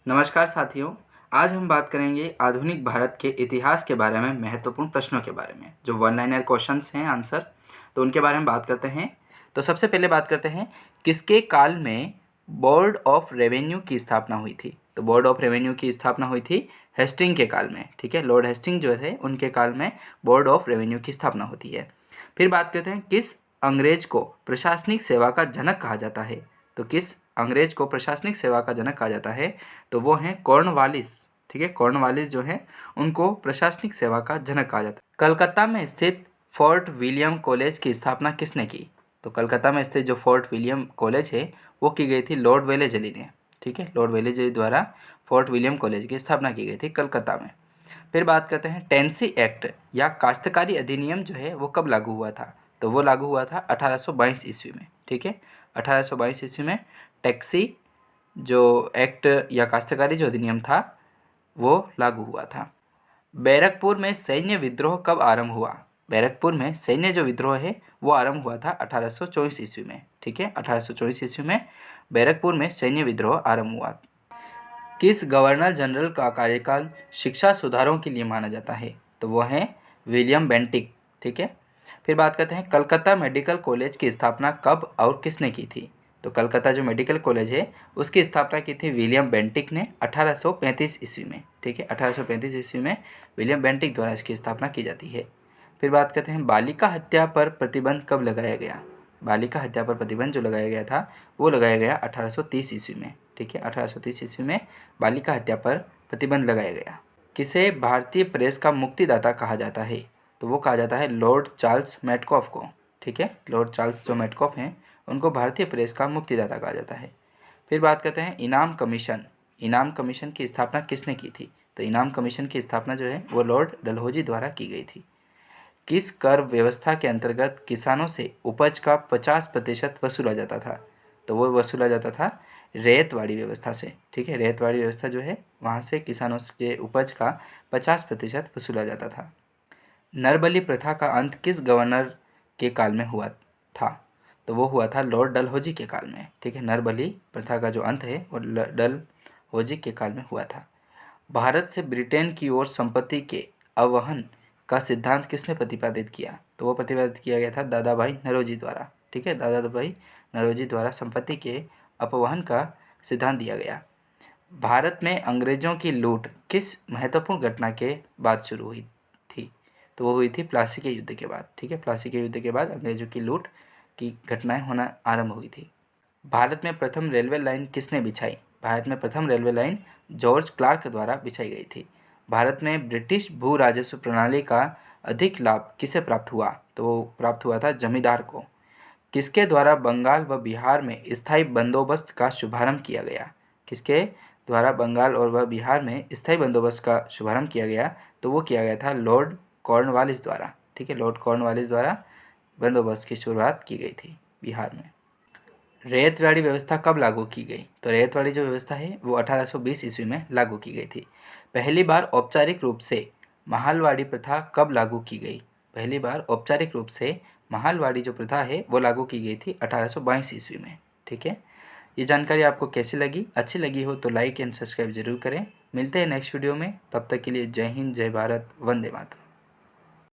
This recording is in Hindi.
नमस्कार साथियों। आज हम बात करेंगे आधुनिक भारत के इतिहास के बारे में, महत्वपूर्ण प्रश्नों के बारे में, जो वन लाइनर क्वेश्चंस हैं आंसर, तो उनके बारे में बात करते हैं। तो सबसे पहले बात करते हैं, किसके काल में बोर्ड ऑफ रेवेन्यू की स्थापना हुई थी। तो बोर्ड ऑफ रेवेन्यू की स्थापना हुई थी हेस्टिंग के काल में। ठीक है, लॉर्ड हेस्टिंग जो थे उनके काल में बोर्ड ऑफ रेवेन्यू की स्थापना होती है। फिर बात करते हैं, किस अंग्रेज को प्रशासनिक सेवा का जनक कहा जाता है। तो किस अंग्रेज को प्रशासनिक सेवा का जनक कहा जाता है, तो वो हैं कॉर्नवालिस। ठीक है, कॉर्नवालिस जो है उनको प्रशासनिक सेवा का जनक कहा जाता है। कलकत्ता में स्थित फोर्ट विलियम कॉलेज की स्थापना किसने की। तो कलकत्ता में स्थित जो फोर्ट विलियम कॉलेज है वो की गई थी लॉर्ड वेलेजली ने। ठीक है, लॉर्ड वेलेजली द्वारा फोर्ट विलियम कॉलेज की स्थापना की गई थी कलकत्ता में। फिर बात करते हैं, टेंसी एक्ट या काश्तकारी अधिनियम जो है वो कब लागू हुआ था। तो वो लागू हुआ था 1822 ईस्वी में। ठीक है, 1822 ईस्वी में टैक्सी जो एक्ट या काश्तकारी जो अधिनियम था वो लागू हुआ था। बैरकपुर में सैन्य विद्रोह कब आरंभ हुआ। बैरकपुर में सैन्य जो विद्रोह है वो आरंभ हुआ था 1824 ईस्वी में। ठीक है, 1824 ईस्वी में बैरकपुर में सैन्य विद्रोह आरंभ हुआ। किस गवर्नर जनरल का कार्यकाल शिक्षा सुधारों के लिए माना जाता है। तो वो हैं विलियम बेंटिक। ठीक है, फिर बात करते हैं, कलकत्ता मेडिकल कॉलेज की स्थापना कब और किसने की थी। तो कलकत्ता जो मेडिकल कॉलेज है उसकी स्थापना की थी विलियम बेंटिक ने 1835 ईस्वी में। ठीक है, 1835 ईस्वी में विलियम बेंटिक द्वारा इसकी स्थापना की जाती है। फिर बात करते हैं, बालिका हत्या पर प्रतिबंध कब लगाया गया। बालिका हत्या पर प्रतिबंध जो लगाया गया था वो लगाया गया 1830 ईस्वी में। ठीक है, 1830 ईस्वी में बालिका हत्या पर प्रतिबंध लगाया गया। किसे भारतीय प्रेस का मुक्तिदाता कहा जाता है। तो वो कहा जाता है लॉर्ड चार्ल्स मेटकॉफ को। ठीक है, लॉर्ड चार्ल्स जो मेटकॉफ हैं उनको भारतीय प्रेस का मुक्तिदाता कहा जाता है। फिर बात करते हैं, इनाम कमीशन। इनाम कमीशन की स्थापना किसने की थी। तो इनाम कमीशन की स्थापना जो है वो लॉर्ड डलहौजी द्वारा की गई थी। किस कर व्यवस्था के अंतर्गत किसानों से उपज का 50% वसूला जाता था। तो वो वसूला जाता था रैयतवाड़ी व्यवस्था से। ठीक है, रैयतवाड़ी व्यवस्था जो है वहाँ से किसानों के उपज का 50% वसूला जाता था। नरबली प्रथा का अंत किस गवर्नर के काल में हुआ था। तो वो हुआ था लॉर्ड डलहौजी के काल में। ठीक है, नरबली प्रथा का जो अंत है वो डलहौजी के काल में हुआ था। भारत से ब्रिटेन की ओर संपत्ति के अवहन का सिद्धांत किसने प्रतिपादित किया। तो वो प्रतिपादित किया गया था दादा भाई नौरोजी द्वारा। ठीक है, दादा भाई नौरोजी द्वारा संपत्ति के अपवहन का सिद्धांत दिया गया। भारत में अंग्रेजों की लूट किस महत्वपूर्ण घटना के बाद शुरू हुई थी। तो वो हुई थी प्लासी के युद्ध के बाद। ठीक है, प्लासी के युद्ध के बाद अंग्रेजों की लूट की घटनाएं होना आरंभ हुई थी। भारत में प्रथम रेलवे लाइन किसने बिछाई। भारत में प्रथम रेलवे लाइन जॉर्ज क्लार्क द्वारा बिछाई गई थी। भारत में ब्रिटिश भू राजस्व प्रणाली का अधिक लाभ किसे प्राप्त हुआ। तो प्राप्त हुआ था जमींदार को। किसके द्वारा बंगाल व बिहार में स्थायी बंदोबस्त का शुभारंभ किया गया। किसके द्वारा बंगाल और वह बिहार में स्थायी बंदोबस्त का शुभारंभ किया गया। तो वो किया गया था लॉर्ड कॉर्नवालिस द्वारा। ठीक है, लॉर्ड कॉर्नवालिस द्वारा बंदोबस्त की शुरुआत की गई थी बिहार में। रैयतवाड़ी व्यवस्था कब लागू की गई। तो रैयतवाड़ी जो व्यवस्था है वो 1820 ईस्वी में लागू की गई थी। पहली बार औपचारिक रूप से महालवाड़ी प्रथा कब लागू की गई। पहली बार औपचारिक रूप से महालवाड़ी जो प्रथा है वो लागू की गई थी 1822 ईस्वी में। ठीक है, ये जानकारी आपको कैसी लगी, अच्छी लगी हो तो लाइक एंड सब्सक्राइब जरूर करें। मिलते हैं नेक्स्ट वीडियो में, तब तक के लिए जय हिंद, जय भारत, वंदे मातरम।